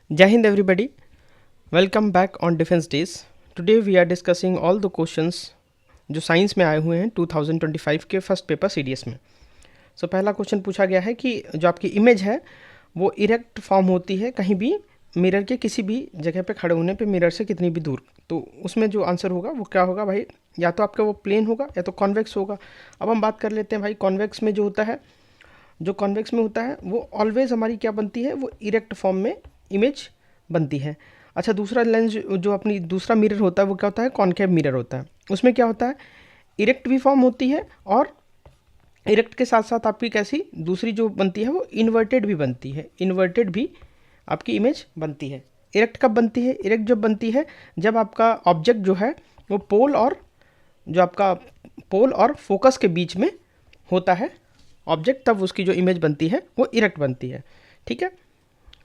Jai Hind everybody, welcome back on Defense Days. Today we are discussing all the questions जो science में आए हुए हैं 2025 के फर्स्ट पेपर सीडीएस में। पहला क्वेश्चन पूछा गया है कि जो आपकी इमेज है वो इरेक्ट फॉर्म होती है कहीं भी मिरर के किसी भी जगह पे खड़े होने पे मिरर से कितनी भी दूर, तो उसमें जो आंसर होगा वो क्या होगा भाई, या तो आपका वो प्लेन होगा या तो कॉन्वेक्स होगा। अब हम बात कर लेते हैं भाई कॉन्वेक्स में जो होता है, जो कॉन्वेक्स में होता है वो ऑलवेज हमारी क्या बनती है, वो इरेक्ट फॉर्म में इमेज बनती है। अच्छा, दूसरा लेंस जो अपनी दूसरा मिरर होता है वो क्या होता है, कॉनकेव मिरर होता है। उसमें क्या होता है, इरेक्ट भी फॉर्म होती है और इरेक्ट के साथ साथ आपकी कैसी दूसरी जो बनती है वो इन्वर्टेड भी बनती है, इन्वर्टेड भी आपकी इमेज बनती है। इरेक्ट कब बनती है, इरेक्ट जब बनती है जब आपका ऑब्जेक्ट जो है वो पोल और जो आपका पोल और फोकस के बीच में होता है ऑब्जेक्ट, तब उसकी जो इमेज बनती है वो इरेक्ट बनती है। ठीक है।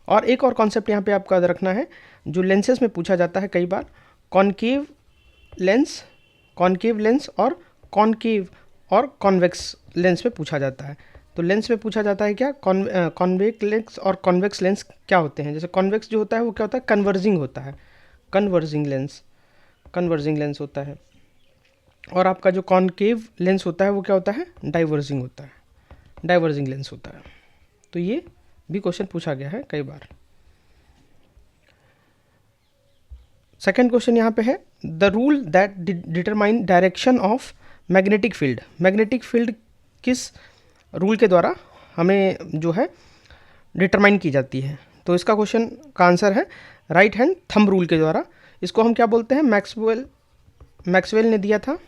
और एक और कॉन्सेप्ट यहाँ पे आपका याद रखना है, जो लेंसेज में पूछा जाता है कई बार, कॉनकेव लेंस, कॉनकेव लेंस और कॉनकेव और कॉन्वेक्स लेंस में पूछा जाता है। तो लेंस में पूछा जाता है क्या, कॉन्वेक्स लेंस और कॉन्वेक्स लेंस क्या होते हैं। जैसे कॉन्वेक्स जो होता है वो क्या होता है, कन्वर्जिंग होता है, कन्वर्जिंग लेंस, कन्वर्जिंग लेंस होता है। और आपका जो कॉनकेव लेंस होता है वो क्या होता है, डाइवर्जिंग होता है, डाइवर्जिंग लेंस होता है। तो ये भी क्वेश्चन पूछा गया है कई बार। सेकेंड क्वेश्चन यहाँ पे है, the rule that determine direction of magnetic field. Magnetic field किस रूल के द्वारा हमें जो है डिटरमाइन की जाती है। तो इसका क्वेश्चन का आंसर है राइट हैंड थंब रूल के द्वारा। इसको हम क्या बोलते हैं, मैक्सवेल ने दिया था।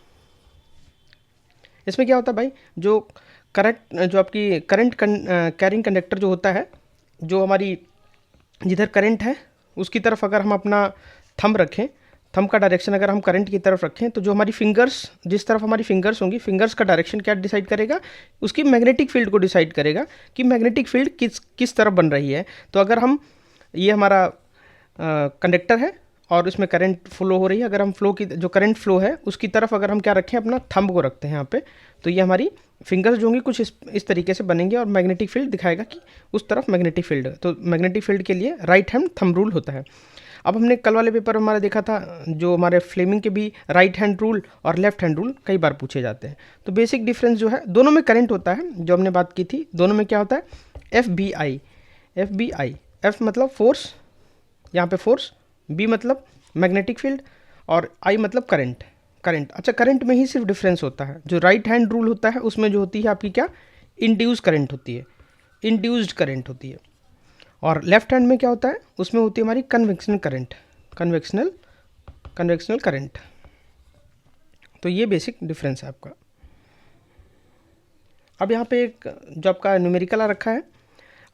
इसमें क्या होता है भाई, जो करंट, जो आपकी करंट कैरिंग कंडक्टर जो होता है, जो हमारी जिधर करंट है उसकी तरफ अगर हम अपना थंब रखें, थंब का डायरेक्शन अगर हम करंट की तरफ रखें, तो जो हमारी फिंगर्स, जिस तरफ हमारी फिंगर्स होंगी, फिंगर्स का डायरेक्शन क्या डिसाइड करेगा, उसकी मैग्नेटिक फील्ड को डिसाइड करेगा कि मैग्नेटिक फील्ड किस तरफ बन रही है। तो अगर हम, ये हमारा कंडक्टर है और इसमें करंट फ्लो हो रही है, अगर हम फ्लो की जो करंट फ्लो है उसकी तरफ अगर हम क्या रखें, अपना थंब को रखते हैं यहाँ पे, तो ये हमारी फिंगर्स जो होंगी कुछ इस तरीके से बनेंगे और मैग्नेटिक फील्ड दिखाएगा कि उस तरफ मैग्नेटिक फील्ड है। तो मैग्नेटिक फील्ड के लिए राइट हैंड थंब रूल होता है। अब हमने कल वाले पेपर में हमारा देखा था, जो हमारे फ्लेमिंग के भी राइट हैंड रूल और लेफ्ट हैंड रूल कई बार पूछे जाते हैं। तो बेसिक डिफरेंस जो है, दोनों में करंट होता है, जो हमने बात की थी, दोनों में क्या होता है, F B I, F B I, F मतलब फोर्स, यहाँ पे फोर्स, बी मतलब मैग्नेटिक फील्ड और आई मतलब करंट, करंट। अच्छा, करंट में ही सिर्फ डिफरेंस होता है। जो राइट हैंड रूल होता है उसमें जो होती है आपकी क्या, इंड्यूस करंट होती है, इंड्यूस्ड करंट होती है। और लेफ्ट हैंड में क्या होता है, उसमें होती है हमारी कन्वेक्शनल करंट, कन्वेक्शनल करंट। तो ये बेसिक डिफरेंस है आपका। अब यहाँ पे एक जो आपका न्यूमेरिकल आ रखा है,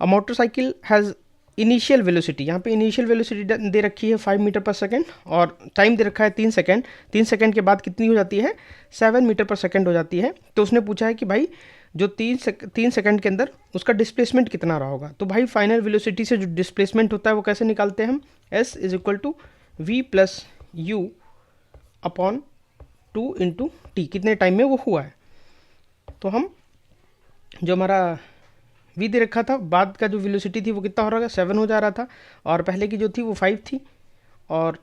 a motorcycle has initial velocity, यहाँ पे इनिशियल वेलोसिटी दे रखी है 5 मीटर पर सेकेंड और टाइम दे रखा है 3 सेकेंड। 3 सेकेंड के बाद कितनी हो जाती है, 7 मीटर पर सेकेंड हो जाती है। तो उसने पूछा है कि भाई जो 3 सेकेंड के अंदर उसका डिस्प्लेसमेंट कितना रहा होगा। तो भाई फाइनल वेलोसिटी से जो डिस्प्लेसमेंट होता है वो कैसे निकालते हैं हम, s is equal to V plus U upon 2 into T, कितने टाइम में वो हुआ है। तो हम जो हमारा v दे रखा था, बाद का जो वेलोसिटी थी वो कितना हो रहा था, 7 हो जा रहा था, और पहले की जो थी वो 5 थी, और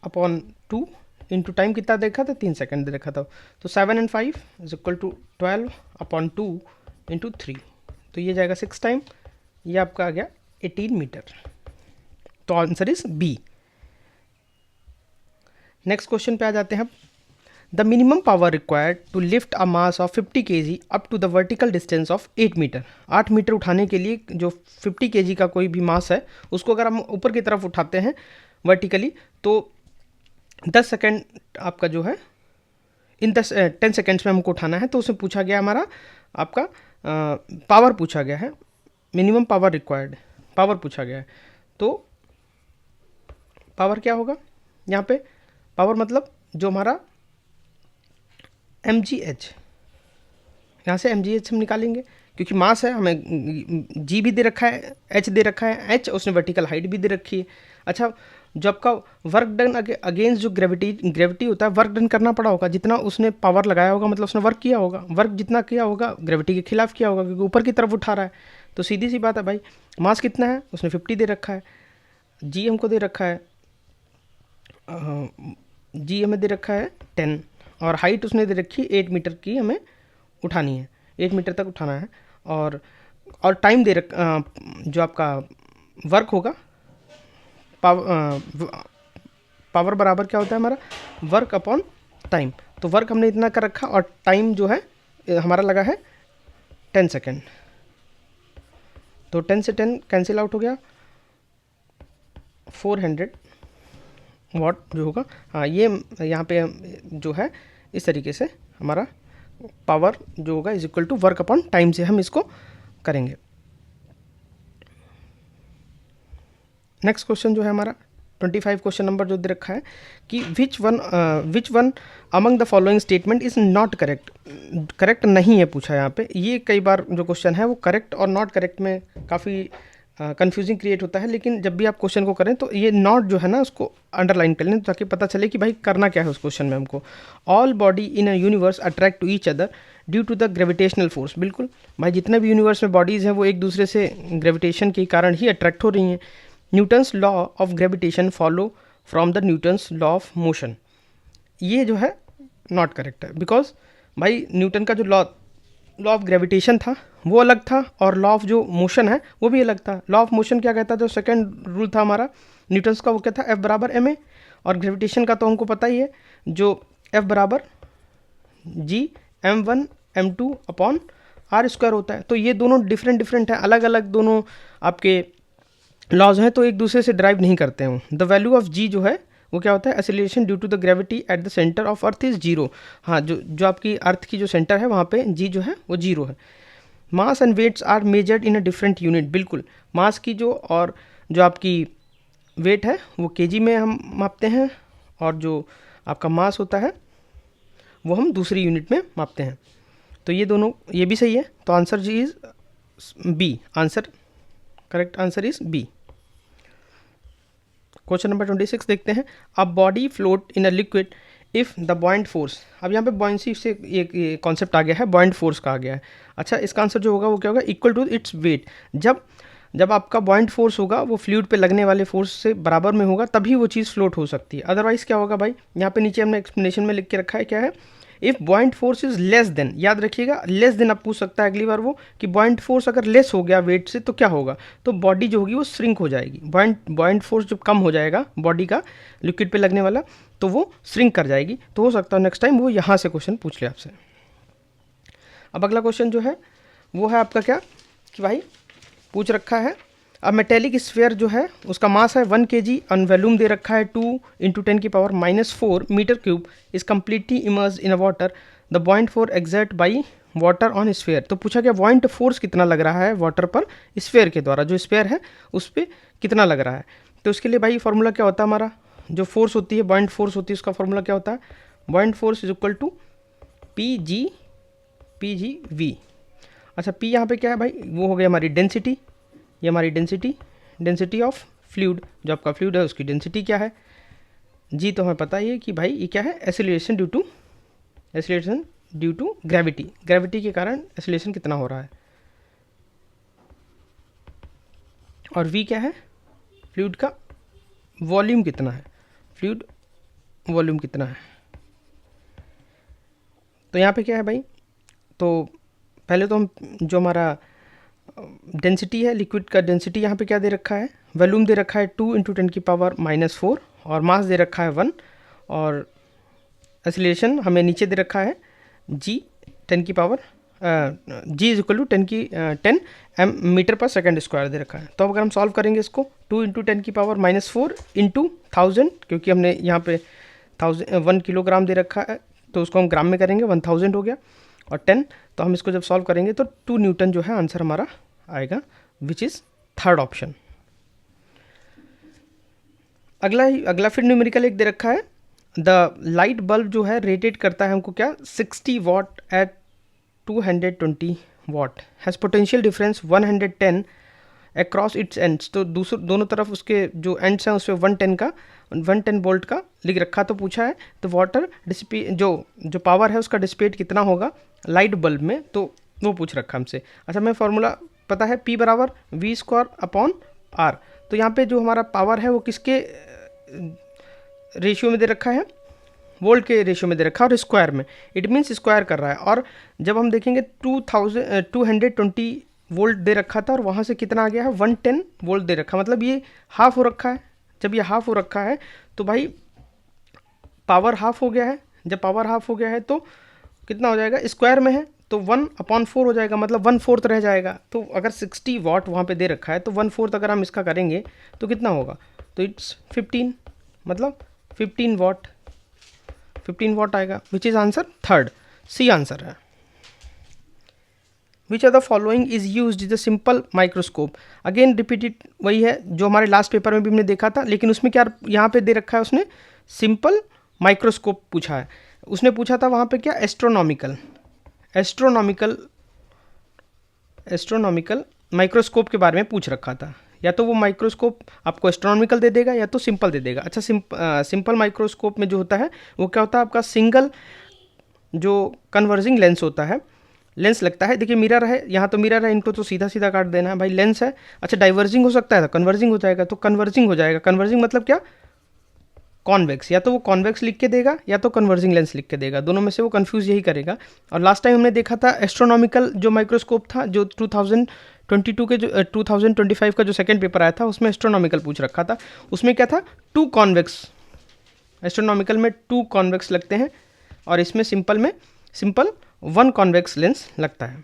अपॉन 2 इंटू टाइम कितना देखा था, 3 सेकेंड दे रखा था। तो 7 and 5 is equal to 12 upon 2 into 3, तो ये जाएगा 6 टाइम, ये आपका आ गया 18 मीटर। तो answer is B. Next question पे आ जाते हैं हम, the minimum power required to lift a mass of 50 kg up to the vertical distance of 8 metre. 8 metre उठाने के लिए जो 50 kg का कोई भी मास है उसको अगर हम ऊपर की तरफ उठाते हैं वर्टिकली, तो 10 सेकेंड आपका जो है, इन 10 सेकेंड्स में हमको उठाना है। तो उसमें पूछा गया हमारा आपका पावर पूछा गया है, मिनिमम पावर रिक्वायर्ड, पावर पूछा गया है। तो पावर क्या होगा, यहाँ पे पावर मतलब जो हमारा mgh, यहाँ से mgh हम निकालेंगे क्योंकि मास है, हमें g भी दे रखा है, h दे रखा है, h उसने वर्टिकल हाइट भी दे रखी है। अच्छा, जो आपका वर्क डन अगेंस्ट जो ग्रेविटी होता है, वर्क डन करना पड़ा होगा, जितना उसने पावर लगाया होगा मतलब उसने वर्क किया होगा, वर्क जितना किया होगा ग्रेविटी के खिलाफ किया होगा क्योंकि ऊपर की तरफ उठा रहा है। तो सीधी सी बात है भाई, मास कितना है उसने 50 दे रखा है, जी हमको दे रखा है, जी हमें दे रखा है 10, और हाइट उसने दे रखी है 8 मीटर की हमें उठानी है, 8 मीटर तक उठाना है। और टाइम दे रख जो आपका वर्क होगा, पावर बराबर क्या होता है हमारा, वर्क अपॉन टाइम। तो वर्क हमने इतना कर रखा और टाइम जो है हमारा लगा है 10 सेकेंड। तो 10 से 10 कैंसिल आउट हो गया, 400 वाट जो होगा। हाँ, ये यहाँ पे जो है इस तरीके से हमारा पावर जो होगा is equal to work upon time से हम इसको करेंगे। नेक्स्ट क्वेश्चन जो है हमारा 25 क्वेश्चन नंबर जो दे रखा है कि which one among the following statement is not correct, correct नहीं है पूछा है यहाँ पे। ये कई बार जो क्वेश्चन है वो करेक्ट और नॉट करेक्ट में काफ़ी कंफ्यूजिंग क्रिएट होता है, लेकिन जब भी आप क्वेश्चन को करें तो ये नॉट जो है ना उसको अंडरलाइन कर लें ताकि पता चले कि भाई करना क्या है उस क्वेश्चन में हमको। All body in a universe attract to each other due to the gravitational force. बिल्कुल भाई, जितने भी यूनिवर्स में बॉडीज़ हैं वो एक दूसरे से ग्रेविटेशन के कारण ही अट्रैक्ट हो रही हैं। Newton's law of gravitation follow from the Newton's law of motion. ये जो है नॉट करेक्ट है, बिकॉज भाई न्यूटन का जो लॉ ऑफ ग्रेविटेशन था वो अलग था और लॉ ऑफ जो मोशन है वो भी अलग था। लॉ ऑफ मोशन क्या कहता था, जो सेकंड रूल था हमारा न्यूटन्स का, वो क्या था, F बराबर ma, और ग्रेविटेशन का तो हमको पता ही है जो F बराबर G m1 m2 upon r square होता है। तो ये दोनों डिफरेंट है, अलग अलग दोनों आपके लॉज हैं, तो एक दूसरे से ड्राइव नहीं करते हैं। द वैल्यू ऑफ जी जो है वो क्या होता है, acceleration due to the gravity at the centre of earth is zero. हाँ, जो आपकी अर्थ की जो सेंटर है वहाँ पे जी जो है वो जीरो है। Mass and weights are measured in a different unit. बिल्कुल, मास की जो और जो आपकी वेट है वो केजी में हम मापते हैं, और जो आपका मास होता है वो हम दूसरी यूनिट में मापते हैं। तो ये दोनों, ये भी सही है, तो आंसर जी is B, answer correct answer is B. Question number 26 देखते हैं। A body float in a liquid if the buoyant force. अब यहाँ पे बॉइंसी से एक कॉन्सेप्ट आ गया है, बॉइंट फोर्स का आ गया है। अच्छा, इसका आंसर जो होगा वो क्या होगा, इक्वल टू इट्स वेट। जब आपका बॉइंट फोर्स होगा वो फ्लूइड पे लगने वाले फोर्स से बराबर में होगा तभी वो चीज़ फ्लोट हो सकती है, अदरवाइज क्या होगा भाई, यहाँ पे नीचे हमने एक्सप्लेनेशन में लिख के रखा है क्या है, if बॉइंट force is less than, याद रखिएगा लेस देन आप पूछ सकता है अगली बार वो कि बॉइंट फोर्स अगर लेस हो गया वेट से तो क्या होगा, तो बॉडी जो होगी वो श्रिंक हो जाएगी। बॉइंट फोर्स जब कम हो जाएगा बॉडी का लिक्विड पे लगने वाला तो वो श्रिंक कर जाएगी। तो हो सकता है नेक्स्ट टाइम वो यहाँ से क्वेश्चन पूछ ले आपसे। अब अगला क्वेश्चन जो है वो है आपका क्या कि भाई पूछ रखा है, अब मेटेलिक स्फीयर जो है उसका मास है 1 kg और वॉल्यूम दे रखा है 2 × 10⁻⁻4 metre cube is completely immersed in a water. The buoyant force exert by water on sphere. तो पूछा गया बॉइंट फोर्स कितना लग रहा है वाटर पर स्फीयर के द्वारा, जो स्फीयर है उस पर कितना लग रहा है। तो इसके लिए भाई फॉर्मूला क्या होता है हमारा, जो फोर्स होती है बॉइंट फोर्स होती है उसका फॉर्मूला क्या होता है, buoyant force is equal to P G V. अच्छा, पी यहाँ पे क्या है भाई, वो हो गया हमारी डेंसिटी, ये हमारी डेंसिटी ऑफ फ्लूइड, जो आपका फ्लूइड है उसकी डेंसिटी क्या है, जी तो हमें पता ही है कि भाई ये क्या है, एक्सेलरेशन ड्यू टू ग्रेविटी के कारण एक्सेलरेशन कितना हो रहा है, और वी क्या है, फ्लूइड का वॉल्यूम कितना है, फ्लूइड वॉल्यूम कितना है। तो यहाँ पे क्या है भाई, तो पहले तो हम जो हमारा डेंसिटी है लिक्विड का, डेंसिटी यहाँ पे क्या दे रखा है, वॉल्यूम दे रखा है 2 × 10⁻⁻4 और मास दे रखा है 1, और एक्सेलरेशन हमें नीचे दे रखा है जी 10 की power G is equal to 10 metre per second square दे रखा है। तो अगर हम सॉल्व करेंगे इसको 2 × 10⁻⁻4 × 1000, क्योंकि हमने यहाँ पे 1 किलोग्राम दे रखा है तो उसको हम ग्राम में करेंगे 1000 हो गया, और 10, तो हम इसको जब सॉल्व करेंगे तो 2 न्यूटन जो है आंसर हमारा आएगा, विच इज़ थर्ड ऑप्शन। अगला फिर न्यूमेरिकल एक दे रखा है, द लाइट बल्ब जो है रेटेड करता है हमको क्या 60 watt at 220 watt, has potential difference 110 across its ends. तो दोनों तरफ उसके जो एंड्स हैं उस पर 110 वोल्ट का लिख रखा। तो पूछा है तो वाटर डिसिपेट जो पावर है उसका डिसिपेट कितना होगा लाइट बल्ब में, तो वो पूछ रखा हमसे। अच्छा, मैं फार्मूला पता है P बराबर वी स्क्वायर अपॉन आर। तो यहाँ पे जो हमारा पावर है वो किसके रेशियो में दे रखा है, वोल्ट के रेशियो में दे रखा है और स्क्वायर में, इट मीन्स स्क्वायर कर रहा है। और जब हम देखेंगे 220 वोल्ट दे रखा था और वहाँ से कितना आ गया है 110 वोल्ट दे रखा, मतलब ये हाफ हो रखा है। जब ये हाफ हो रखा है तो भाई पावर हाफ हो गया है। जब पावर हाफ हो गया है तो कितना हो जाएगा, स्क्वायर में है तो 1/4 हो जाएगा, मतलब 1/4 रह जाएगा। तो अगर 60 वाट वहाँ पे दे रखा है तो 1/4 अगर हम इसका करेंगे तो कितना होगा, तो इट्स 15, मतलब 15 वाट आएगा, which is answer third, C answer है। Which are the following is use the simple microscope. Again repeated वही है जो हमारे लास्ट पेपर में भी हमने देखा था, लेकिन उसमें क्या यहाँ पे दे रखा है, उसने सिंपल माइक्रोस्कोप पूछा है। उसने पूछा था वहाँ पे क्या, एस्ट्रोनॉमिकल माइक्रोस्कोप के बारे में पूछ रखा था। या तो वो माइक्रोस्कोप आपको एस्ट्रोनॉमिकल दे देगा या तो सिंपल दे देगा। अच्छा, सिंपल माइक्रोस्कोप में जो होता है वो क्या होता है, आपका सिंगल जो कन्वर्जिंग लेंस होता है, लेंस लगता है। देखिए मिरर है, यहाँ तो मिरर है, इनको तो सीधा सीधा काट देना है भाई, लेंस है। अच्छा, डाइवर्जिंग हो सकता है तो कन्वर्जिंग हो जाएगा, तो कन्वर्जिंग हो जाएगा। कन्वर्जिंग मतलब क्या, कॉन्वेक्स, या तो वो कॉन्वेक्स लिख के देगा या तो कन्वर्जिंग लेंस लिख के देगा, दोनों में से वो कंफ्यूज यही करेगा। और लास्ट टाइम हमने देखा था एस्ट्रोनॉमिकल जो माइक्रोस्कोप था, जो 2022 के जो 2025 का जो सेकंड पेपर आया था उसमें एस्ट्रोनॉमिकल पूछ रखा था। उसमें क्या था, 2 कॉन्वेक्स, एस्ट्रोनॉमिकल में 2 कॉन्वेक्स लगते हैं और इसमें सिंपल 1 कॉन्वेक्स लेंस लगता है।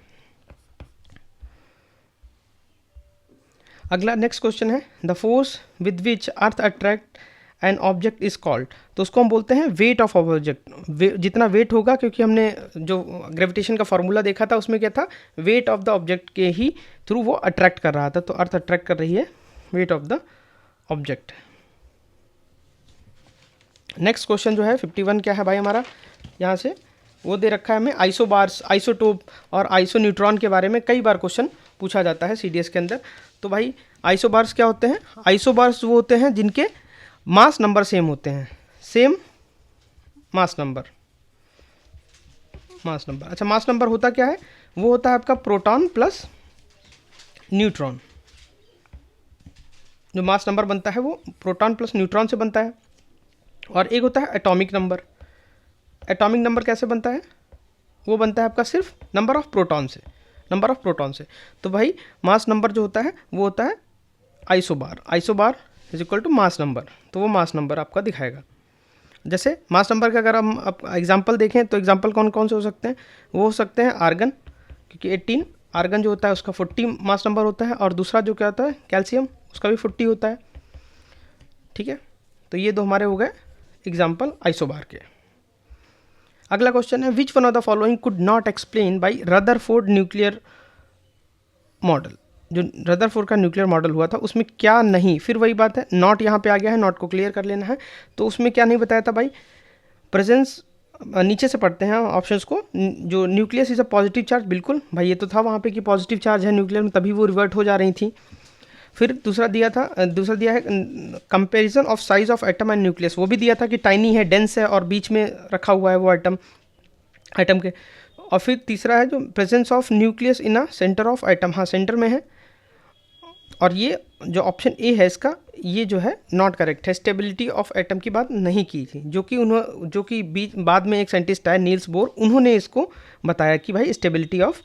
अगला नेक्स्ट क्वेश्चन है, the force with which earth attract an object is called. तो उसको हम बोलते हैं वेट ऑफ ऑब्जेक्ट। जितना वेट होगा, क्योंकि हमने जो ग्रेविटेशन का फॉर्मूला देखा था उसमें क्या था, वेट ऑफ द ऑब्जेक्ट के ही थ्रू वो अट्रैक्ट कर रहा था, तो अर्थ अट्रैक्ट कर रही है weight of the object. Next question जो है 51 क्या है भाई हमारा, यहाँ से वो दे रखा है हमें आइसोबार्स, आइसोटोप और आइसोन्यूट्रॉन के बारे में कई बार क्वेश्चन पूछा जाता है सीडीएस के अंदर। तो भाई आइसोबार्स क्या होते हैं, आइसोबार्स वो होते हैं जिनके मास नंबर सेम होते हैं, सेम मास नंबर। अच्छा, मास नंबर होता क्या है, वो होता है आपका प्रोटॉन प्लस न्यूट्रॉन। जो मास नंबर बनता है वो प्रोटॉन प्लस न्यूट्रॉन से बनता है। और एक होता है एटॉमिक नंबर। एटॉमिक नंबर कैसे बनता है, वो बनता है आपका सिर्फ नंबर ऑफ प्रोटॉन से। तो भाई मास नंबर जो होता है वो होता है isobar is equal to mass number, तो वो मास नंबर आपका दिखाएगा। जैसे मास नंबर का अगर हम एग्जांपल देखें तो एग्जांपल कौन कौन से हो सकते हैं, वो हो सकते हैं आर्गन, क्योंकि 18 आर्गन जो होता है उसका 40 मास नंबर होता है, और दूसरा जो क्या होता है कैल्शियम, उसका भी 40 होता है। ठीक है, तो ये दो हमारे हो गए एग्जाम्पल आइसोबार के। अगला क्वेश्चन है, विच one of the following could not explain by Rutherford nuclear model. जो रदरफोर्ड का न्यूक्लियर मॉडल हुआ था उसमें क्या नहीं, फिर वही बात है, नॉट यहाँ पे आ गया है, नॉट को क्लियर कर लेना है। तो उसमें क्या नहीं बताया था भाई, प्रेजेंस, नीचे से पढ़ते हैं ऑप्शंस को, जो nucleus is a positive charge, बिल्कुल भाई ये तो था वहाँ पे कि पॉजिटिव चार्ज है न्यूक्लियर में, तभी वो रिवर्ट हो जा रही थी। फिर दूसरा दिया है comparison of size of atom and nucleus, वो भी दिया था कि टाइनी है, डेंस है और बीच में रखा हुआ है वो एटम के। और फिर तीसरा है जो presence of nucleus in a centre of atom, हाँ सेंटर में है। और ये जो ऑप्शन ए है इसका, ये जो है नॉट करेक्ट है, स्टेबिलिटी ऑफ एटम की बात नहीं की थी, जो कि बाद में एक साइंटिस्ट आया नील्स बोर, उन्होंने इसको बताया कि भाई स्टेबिलिटी ऑफ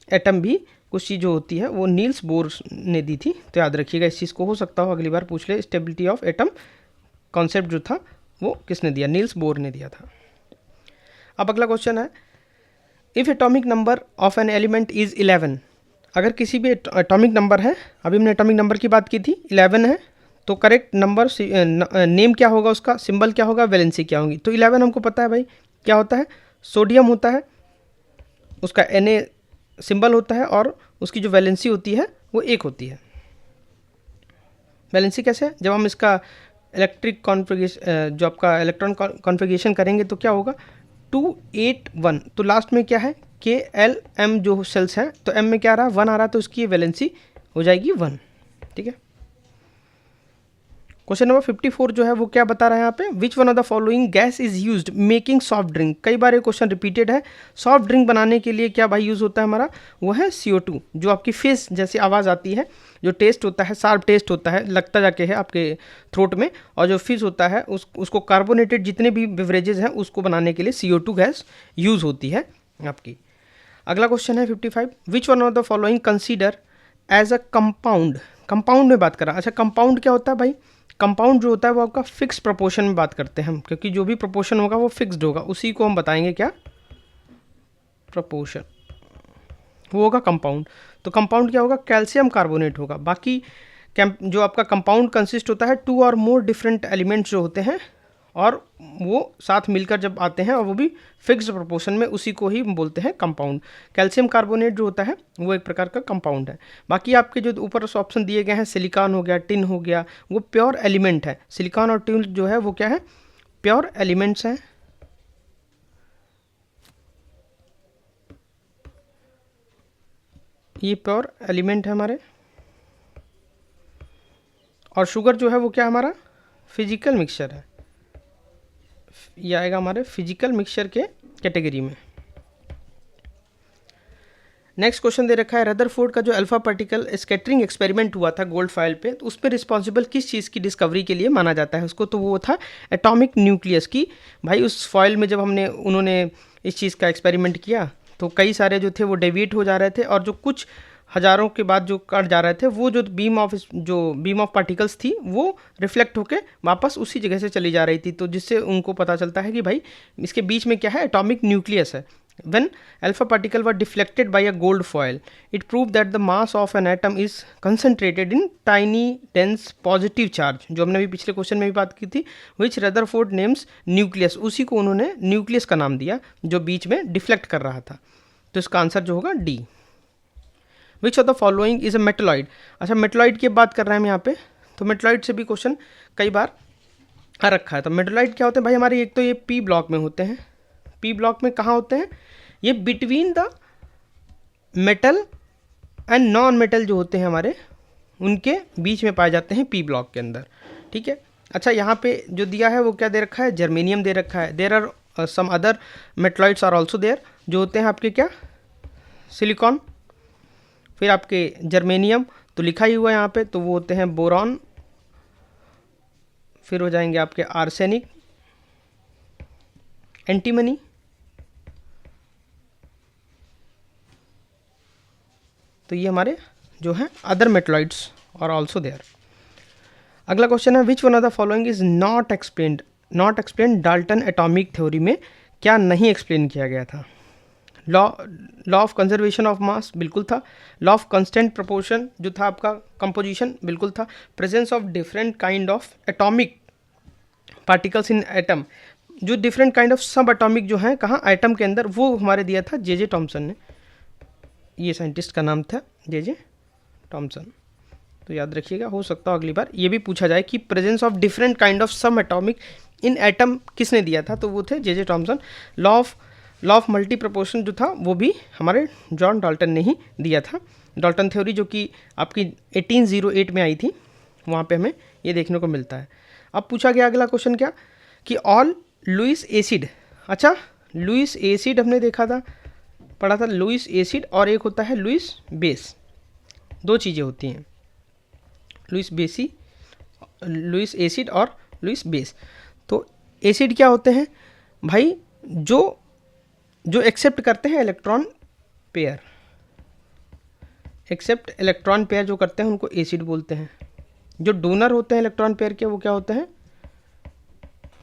एटम भी कुछ चीज़ जो होती है वो नील्स बोर ने दी थी। तो याद रखिएगा इस चीज़ को, हो सकता हो अगली बार पूछ ले, स्टेबिलिटी ऑफ एटम कॉन्सेप्ट जो था वो किसने दिया, नील्स बोर ने दिया था। अब अगला क्वेश्चन है, if atomic number of an element is 11, अगर किसी भी एटॉमिक नंबर है, अभी हमने एटॉमिक नंबर की बात की थी, 11 है, तो करेक्ट नंबर नेम क्या होगा, उसका सिंबल क्या होगा, वैलेंसी क्या होगी। तो 11 हमको पता है भाई क्या होता है, सोडियम होता है, उसका Na सिंबल होता है और उसकी जो वैलेंसी होती है वो 1 होती है। वैलेंसी कैसे, जब हम इसका इलेक्ट्रिक कॉन्फ़िगरेशन, जो आपका इलेक्ट्रॉन कॉन्फ़िगरेशन करेंगे तो क्या होगा 281, तो लास्ट में क्या है KLM जो सेल्स है, तो M में क्या आ रहा है 1 आ रहा है, तो उसकी वैलेंसी हो जाएगी 1। ठीक है, क्वेश्चन नंबर 54 जो है वो क्या बता रहा है यहाँ पे, विच one of the following gas is used making soft drink. कई बार ये क्वेश्चन रिपीटेड है। सॉफ्ट ड्रिंक बनाने के लिए क्या भाई यूज़ होता है हमारा, वो है CO2। जो आपकी फिश जैसी आवाज़ आती है, जो टेस्ट होता है, शार्प टेस्ट होता है, लगता जाके है आपके थ्रोट में, और जो फिश होता है उसको कार्बोनेटेड जितने भी बेवरेजेज हैं उसको बनाने के लिए CO2 गैस यूज़ होती है आपकी। अगला क्वेश्चन है 55, which one of the following consider as a compound. Compound में बात करा। अच्छा, कंपाउंड क्या होता है भाई, कंपाउंड जो होता है वो आपका फिक्स प्रोपोर्शन में बात करते हैं हम, क्योंकि जो भी प्रोपोर्शन होगा वो फिक्स्ड होगा, उसी को हम बताएंगे क्या, प्रोपोर्शन, वो होगा कंपाउंड। तो कंपाउंड क्या होगा, कैल्शियम कार्बोनेट होगा। बाकी जो आपका कंपाउंड कंसिस्ट होता है 2 और मोर डिफरेंट एलिमेंट्स जो होते हैं, और वो साथ मिलकर जब आते हैं और वो भी फिक्स्ड प्रोपोर्शन में, उसी को ही बोलते हैं कंपाउंड। कैल्शियम कार्बोनेट जो होता है वो एक प्रकार का कंपाउंड है। बाकी आपके जो ऊपर ऑप्शन दिए गए हैं, सिलिकॉन हो गया, टिन हो गया, वो प्योर एलिमेंट है। सिलिकॉन और टिन जो है वो क्या है, प्योर एलिमेंट्स हैं। ये प्योर एलिमेंट है हमारे। और शुगर जो है वो क्या हमारा फिजिकल मिक्सचर है, ये आएगा हमारे फिजिकल मिक्सचर के कैटेगरी में। नेक्स्ट क्वेश्चन दे रखा है, रदरफोर्ड का जो अल्फा पार्टिकल स्कैटरिंग एक्सपेरिमेंट हुआ था गोल्ड फॉइल पे, तो उस पर रिस्पॉन्सिबल किस चीज़ की डिस्कवरी के लिए माना जाता है उसको, तो वो था एटॉमिक न्यूक्लियस की। भाई उस फॉइल में जब उन्होंने इस चीज़ का एक्सपेरिमेंट किया तो कई सारे जो थे वो डेविएट हो जा रहे थे, और जो कुछ हज़ारों के बाद जो कट जा रहे थे, वो जो बीम ऑफ पार्टिकल्स थी वो रिफ्लेक्ट होके वापस उसी जगह से चली जा रही थी। तो जिससे उनको पता चलता है कि भाई इसके बीच में क्या है, एटॉमिक न्यूक्लियस है। When alpha particle were deflected by a gold foil, it proved that the mass of an atom is concentrated in tiny dense positive charge, जो हमने भी पिछले क्वेश्चन में भी बात की थी, which Rutherford names nucleus, उसी को उन्होंने न्यूक्लियस का नाम दिया जो बीच में डिफ्लेक्ट कर रहा था। तो इसका आंसर जो होगा D. Which of the following is a metalloid. अच्छा, मेटलॉइड की बात कर रहे हैं हम यहाँ पे, तो मेटलॉइड से भी क्वेश्चन कई बार आ रखा है। तो मेटलॉइड क्या होते हैं भाई हमारे, एक तो ये पी ब्लॉक में होते हैं। पी ब्लॉक में कहाँ होते हैं, ये between the metal and non metal जो होते हैं हमारे, उनके बीच में पाए जाते हैं पी ब्लॉक के अंदर। ठीक है। अच्छा, यहाँ पे जो दिया है वो क्या दे रखा है, जर्मेनियम दे रखा है। There are some other metalloids are also there, जो होते हैं आपके क्या, सिलिकॉन, फिर आपके जर्मेनियम तो लिखा ही हुआ है यहाँ पे, तो वो होते हैं बोरॉन, फिर हो जाएंगे आपके आर्सेनिक, एंटीमनी, तो ये हमारे जो हैं अदर मेटलॉइड्स और ऑल्सो देयर। अगला क्वेश्चन है, विच one of the following is not explained. Not explain Dalton atomic theory में क्या नहीं एक्सप्लेन किया गया था। Law of conservation of mass बिल्कुल था। लॉ ऑफ कंस्टेंट प्रोपोर्शन जो था आपका कंपोजिशन बिल्कुल था। Presence of different kind of atomic particles in atom, जो डिफरेंट काइंड ऑफ सब एटॉमिक जो हैं कहाँ, एटम के अंदर, वो हमारे दिया था जे टॉमसन ने। ये साइंटिस्ट का नाम था जे टॉमसन, तो याद रखिएगा। हो सकता है अगली बार ये भी पूछा जाए कि presence of different kind of some atomic in atom किसने दिया था, तो वो थे J Thomson. Law of multi proportion जो था वो भी हमारे जॉन डाल्टन ने ही दिया था। डाल्टन थ्योरी जो कि आपकी 1808 में आई थी, वहाँ पे हमें ये देखने को मिलता है। अब पूछा गया अगला क्वेश्चन क्या, कि ऑल लुईस एसिड। अच्छा, लुईस एसिड हमने देखा था, पढ़ा था, लुईस एसिड और एक होता है लुईस बेस, दो चीज़ें होती हैं, लुईस एसिड और लुईस बेस। तो एसिड क्या होते हैं भाई, जो एक्सेप्ट करते हैं electron pair, accept electron pair जो करते हैं उनको एसिड बोलते हैं। जो डोनर होते हैं इलेक्ट्रॉन पेयर के, वो क्या होते हैं,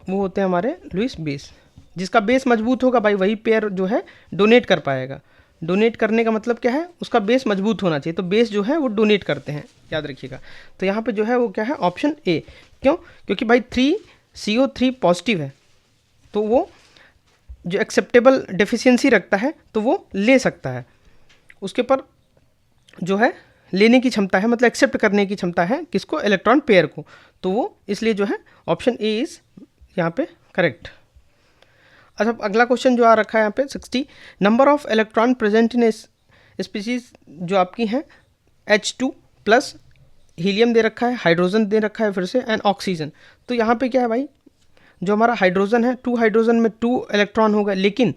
वो होते हैं हमारे लुईस बेस। जिसका बेस मजबूत होगा भाई, वही पेयर जो है डोनेट कर पाएगा। डोनेट करने का मतलब क्या है, उसका बेस मजबूत होना चाहिए, तो बेस जो है वो डोनेट करते हैं, याद रखिएगा। तो यहाँ पे जो है वो क्या है, ऑप्शन ए। क्यों, क्योंकि भाई 3CO3 पॉजिटिव है, तो वो जो एक्सेप्टेबल डेफिशिएंसी रखता है तो वो ले सकता है, उसके पर जो है लेने की क्षमता है, मतलब एक्सेप्ट करने की क्षमता है किसको, इलेक्ट्रॉन पेयर को, तो वो इसलिए जो है ऑप्शन ए इज यहाँ पे करेक्ट। अच्छा, अगला क्वेश्चन जो आ रखा है यहाँ पे 60, number of electron present in species जो आपकी हैं H2+ हीलियम दे रखा है, हाइड्रोजन दे रखा है फिर से, एंड ऑक्सीजन। तो यहाँ पे क्या है भाई, जो हमारा हाइड्रोजन है, 2 हाइड्रोजन में 2 इलेक्ट्रॉन हो गए, लेकिन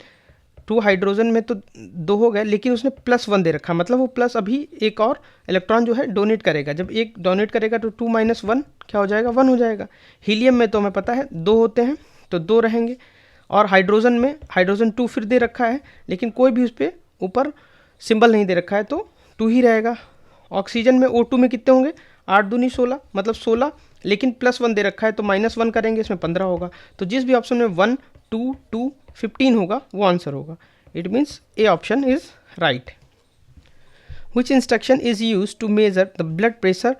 2 हाइड्रोजन में तो 2 हो गए, लेकिन उसने +1 दे रखा है, मतलब वो प्लस अभी एक और इलेक्ट्रॉन जो है डोनेट करेगा। जब एक डोनेट करेगा तो 2 - 1 क्या हो जाएगा, 1 हो जाएगा। हीलियम में तो हमें पता है 2 होते हैं तो 2 रहेंगे, और हाइड्रोजन में हाइड्रोजन 2 फिर दे रखा है, लेकिन कोई भी उस पर ऊपर सिंबल नहीं दे रखा है तो 2 ही रहेगा। ऑक्सीजन में O2 में कितने होंगे, 8 दूनी 16, मतलब 16, लेकिन +1 दे रखा है तो -1 करेंगे, इसमें 15 होगा। तो जिस भी ऑप्शन में 1, 2, 2, 15 होगा वो आंसर होगा। It means A option is right. Which instruction is use to measure the blood pressure,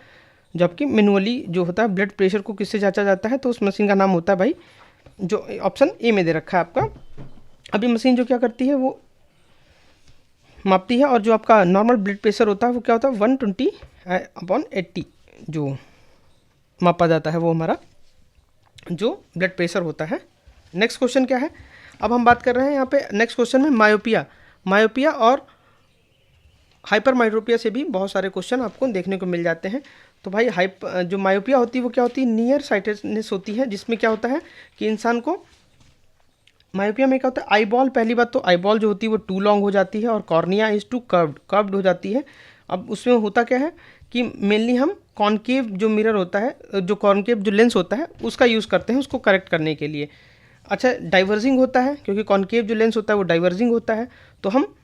जबकि मैनुअली जो होता है ब्लड प्रेशर को किससे जांचा जाता है, तो उस मशीन का नाम होता है भाई, जो ऑप्शन ए में दे रखा है आपका। अभी मशीन जो क्या करती है वो मापती है, और जो आपका नॉर्मल ब्लड प्रेशर होता है वो क्या होता है, 120/80 जो मापा जाता है, वो हमारा जो ब्लड प्रेशर होता है। नेक्स्ट क्वेश्चन क्या है, अब हम बात कर रहे हैं यहाँ पे नेक्स्ट क्वेश्चन में मायोपिया और हाइपर मायोपिया से भी बहुत सारे क्वेश्चन आपको देखने को मिल जाते हैं। तो भाई जो मायोपिया होती है वो क्या होती है, नियर साइटेडनेस होती है, जिसमें क्या होता है कि इंसान को मायोपिया में क्या होता है, आई बॉल, पहली बात तो आई बॉल जो होती है वो टू लॉन्ग हो जाती है, और कॉर्निया इज टू कर्व्ड हो जाती है। अब उसमें होता क्या है कि मेनली हम कॉनकेव जो मिरर होता है, जो कॉनकेव जो लेंस होता है उसका यूज़ करते हैं उसको करेक्ट करने के लिए। अच्छा, डाइवर्जिंग होता है, क्योंकि कॉनकेव जो लेंस होता है वो डाइवर्जिंग होता है, तो हम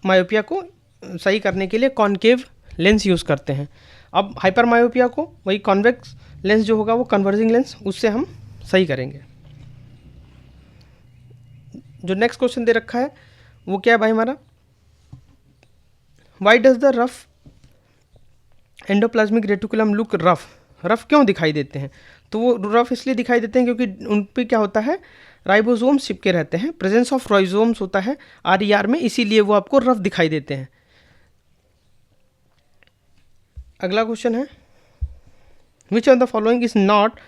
मायोपिया को सही करने के लिए कॉनकेव लेंस यूज़ करते हैं। अब हाइपर मायोपिया को वही कॉन्वेक्स लेंस जो होगा वो कन्वर्जिंग लेंस, उससे हम सही करेंगे। जो नेक्स्ट क्वेश्चन दे रखा है वो क्या है भाई हमारा, why does the rough endoplasmic reticulum look rough क्यों दिखाई देते हैं, तो वो रफ इसलिए दिखाई देते हैं क्योंकि उन पे क्या होता है, राइबोसोम्स चिपके रहते हैं, प्रेजेंस ऑफ राइबोसोम्स होता है RER में, इसीलिए वो आपको रफ दिखाई देते हैं। अगला क्वेश्चन है, which of the following is not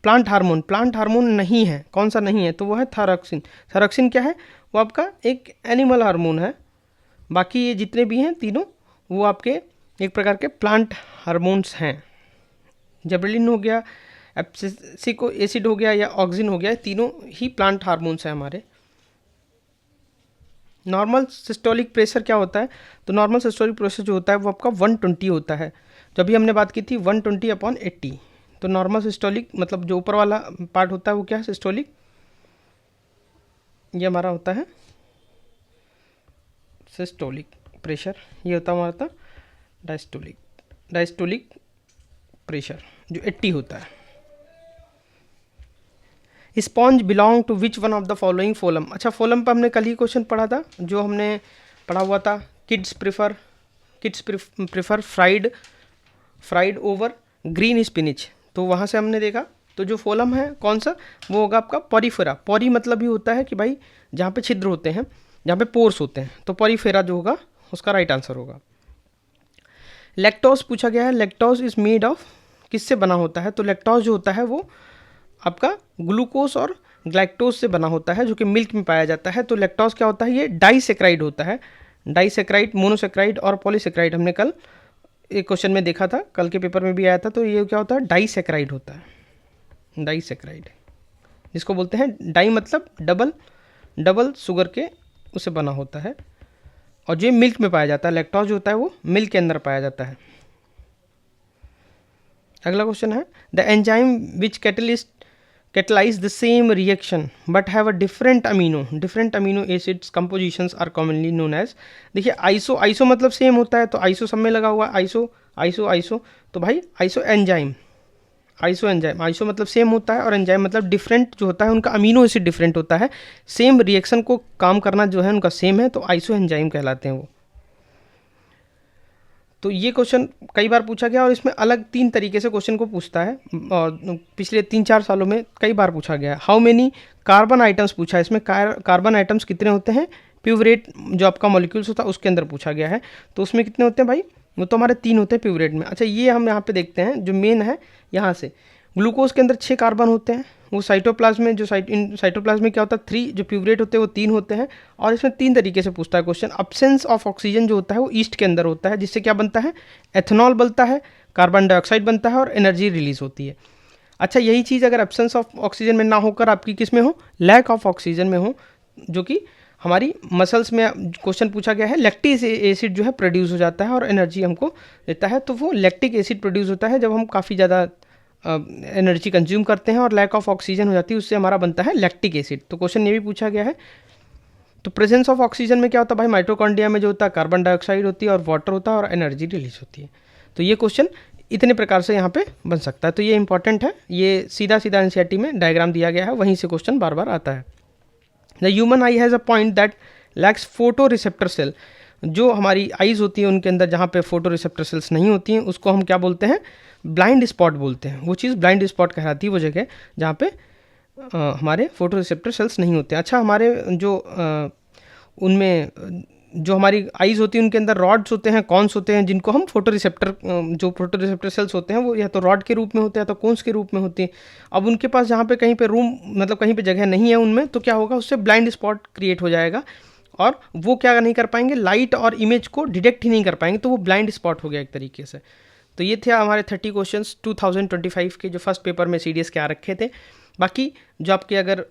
plant hormone नहीं है, कौन सा नहीं है, तो वो है थायरॉक्सिन। थायरॉक्सिन क्या है, वो आपका एक एनिमल हार्मोन है, बाकी ये जितने भी हैं तीनों वो आपके एक प्रकार के प्लांट हार्मोन्स हैं। जबरलिन हो गया, एब्सिसिक एसिड हो गया, या ऑक्सिन हो गया, तीनों ही प्लांट हार्मोन्स हैं हमारे। नॉर्मल सिस्टोलिक प्रेशर क्या होता है, तो नॉर्मल सिस्टोलिक प्रेशर जो होता है वो आपका 120 होता है, जो अभी हमने बात की थी 120/80। तो नॉर्मल सिस्टोलिक मतलब जो ऊपर वाला पार्ट होता है वो क्या है, सिस्टोलिक, ये हमारा होता है सिस्टोलिक प्रेशर, ये होता है हमारा डायस्टोलिक प्रेशर जो 80 होता है। Sponge belong to which one of the following phylum. अच्छा, फोलम पर हमने कल ही क्वेश्चन पढ़ा था, जो हमने पढ़ा हुआ था, kids prefer fried over green spinach, तो वहाँ से हमने देखा, तो जो फोलम है कौन सा, वो होगा आपका पॉरीफेरा। पॉरी मतलब ही होता है कि भाई जहाँ पे छिद्र होते हैं, जहाँ पे पोर्स होते हैं, तो पॉरीफेरा जो होगा उसका राइट आंसर होगा। लैक्टोज पूछा गया है, लैक्टोज इज मेड ऑफ, किससे बना होता है, तो लैक्टोज जो होता है वो आपका ग्लूकोज और ग्लाइक्टोज से बना होता है, जो कि मिल्क में पाया जाता है। तो लैक्टोज क्या होता है, ये डाइसेक्राइड होता है, डाइसेक्राइड, मोनोसेक्राइड और पॉलीसेक्राइड, हमने कल एक क्वेश्चन में देखा था, कल के पेपर में भी आया था, तो ये क्या होता है, डाइसेक्राइड होता है, डाइसेक्राइड, जिसको बोलते हैं डाई मतलब डबल शुगर के उसे बना होता है, और जो मिल्क में पाया जाता है, लैक्टोज जो होता है वो मिल्क के अंदर पाया जाता है। अगला क्वेश्चन है, the enzyme which catalyze the same reaction but have a different amino acids compositions are commonly known as। देखिए आइसो मतलब सेम होता है, तो आइसो सब में लगा हुआ आइसो, तो भाई आइसो एंजाइम आइसो मतलब सेम होता है, और एंजाइम मतलब डिफरेंट जो होता है, उनका अमीनो एसिड डिफरेंट होता है, सेम रिएक्शन को काम करना जो है उनका सेम है, तो आइसो एंजाइम कहलाते हैं वो। तो ये क्वेश्चन कई बार पूछा गया, और इसमें अलग 3 तरीके से क्वेश्चन को पूछता है, और पिछले 3-4 सालों में कई बार पूछा गया है। हाउ मेनी कार्बन आइटम्स पूछा है, इसमें कार्बन आइटम्स कितने होते हैं, प्यूवरेट जो आपका मॉलिक्यूल्स होता है उसके अंदर पूछा गया है, तो उसमें कितने होते हैं भाई, वो तो हमारे 3 होते हैं प्यूवरेट में। अच्छा, ये हम यहाँ पे देखते हैं, जो मेन है यहाँ से, ग्लूकोज के अंदर 6 कार्बन होते हैं, वो साइटोप्लाज्म में जो साइटोप्लाज्म में क्या होता है 3, जो प्यूवरेट होते हैं वो 3 होते हैं। और इसमें 3 तरीके से पूछता है क्वेश्चन। अब्सेंस ऑफ ऑक्सीजन जो होता है वो ईस्ट के अंदर होता है, जिससे क्या बनता है, एथेनॉल बनता है, कार्बन डाइऑक्साइड बनता है और एनर्जी रिलीज होती है। अच्छा, यही चीज़ अगर एब्सेंस ऑफ ऑक्सीजन में ना होकर आपकी किस में हो, लैक ऑफ ऑक्सीजन में हो, जो कि हमारी मसल्स में क्वेश्चन पूछा गया है, लैक्टिक एसिड जो है प्रोड्यूस हो जाता है और एनर्जी हमको देता है। तो वो लैक्टिक एसिड प्रोड्यूस होता है जब हम काफ़ी ज़्यादा एनर्जी कंज्यूम करते हैं और लैक ऑफ ऑक्सीजन हो जाती है, उससे हमारा बनता है लैक्टिक एसिड। तो क्वेश्चन ये भी पूछा गया है। तो प्रेजेंस ऑफ ऑक्सीजन में क्या होता है भाई, माइटोकॉन्ड्रिया में जो होता है कार्बन डाइऑक्साइड होती है और वाटर होता है और एनर्जी रिलीज होती है। तो ये क्वेश्चन इतने प्रकार से यहाँ पे बन सकता है। तो ये इंपॉर्टेंट है, ये सीधा सीधा एनसीईआरटी में डायग्राम दिया गया है, वहीं से क्वेश्चन बार बार आता है। The human eye has a point that lacks photoreceptor cell. जो हमारी आईज होती है उनके अंदर जहाँ पे फोटो रिसेप्टर सेल्स नहीं होती हैं, उसको हम क्या बोलते हैं, ब्लाइंड स्पॉट बोलते हैं। वो चीज़ ब्लाइंड स्पॉट कहलाती है वो जगह जहाँ पे हमारे फोटो रिसेप्टर सेल्स नहीं होते। अच्छा, हमारे जो उनमें जो हमारी आईज होती है उनके अंदर रॉड्स होते हैं, कॉन्स होते हैं, जिनको हम फोटो रिसेप्टर, जो फोटो रिसेप्टर सेल्स होते हैं वो या तो रॉड के रूप में होते हैं या तो कॉन्स के रूप में होते हैं। अब उनके पास जहाँ पे कहीं पे रूम, मतलब कहीं पे जगह नहीं है उनमें, तो क्या होगा, उससे ब्लाइंड स्पॉट क्रिएट हो जाएगा और वो क्या नहीं कर पाएंगे, लाइट और इमेज को डिटेक्ट ही नहीं कर पाएंगे, तो वो ब्लाइंड स्पॉट हो गया एक तरीके से। तो ये थे हमारे 30 क्वेश्चंस 2025 के जो फर्स्ट पेपर में सीडीएस के आ रखे थे। बाकी जो आपके अगर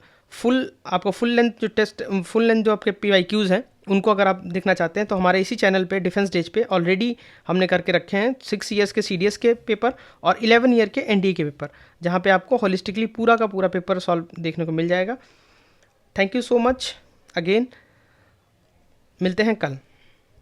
आपको फुल लेंथ जो टेस्ट, फुल लेंथ जो आपके PYQs हैं, उनको अगर आप देखना चाहते हैं तो हमारे इसी चैनल पे डिफेंस डेज पे ऑलरेडी हमने करके रखे हैं 6 ईयर्स के CDS के पेपर और 11 ईयर के NDA के पेपर, जहाँ पे आपको होलिस्टिकली पूरा का पूरा पेपर सॉल्व देखने को मिल जाएगा। Thank you so much again, मिलते हैं कल।